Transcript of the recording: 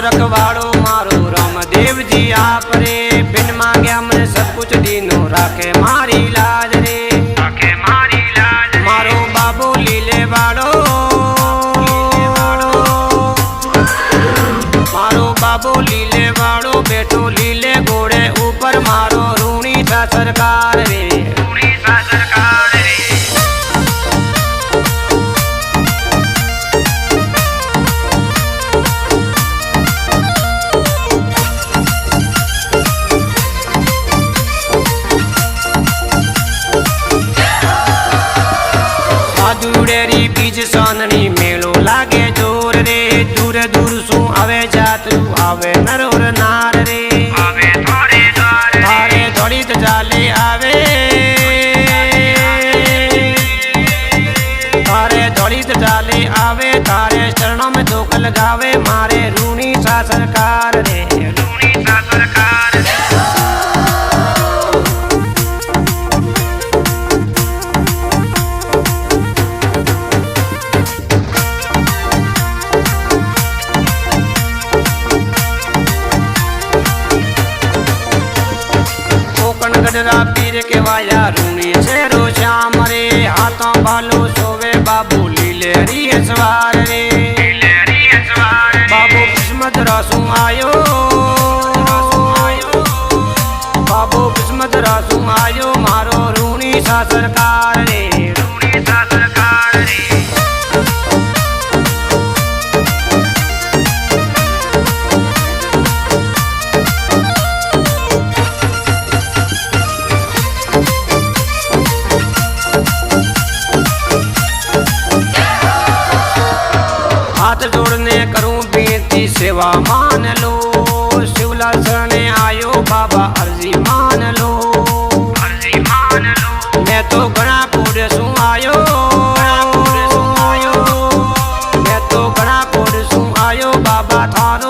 रखवाड़ो मारो रामदेव जी आप रे, बिन मांग्या मन सब कुछ दीनो राखे मारी लाज रे, राखे मारी लाज। मारो बाबू लीले वाड़ो, मारो बाबू लीले वाड़ो, बेटो लीले घोड़े ऊपर, मारो रूणी सा सरकार रे, रूणी सा सरकार रे। जुड़ेरी बीज साननी मेलो लागे जोर रे, दूर दूर सु आवे जातरू आवे नर और नार रे, आवे थारे द्वार थारे दलित जाले आवे, थारे दलित जाले आवे, थारे चरणों में धोख लगावे, मारे रूणी सा सरकार रे, रूणी सा सरकार रे। गडरा पीर के वाया रूणी शेरो श्याम रे, हाथों बालो सोवे बाबू लीले री सवार रे, बाबू किस्मत रासू आयो, बाबू किस्मत रासू आयो, मारो रूणी सा सरकार रे, रूणी सा सरकार रे। हाथ जोड़ने करूं बेनती सेवा मान लो, शिवला शरणे आयो बाबा अर्जी मान लो, अर्जी मान लो। मैं तो घना कोड सु आयो, मैं तो घना कोड सु आयो, बाबा थारो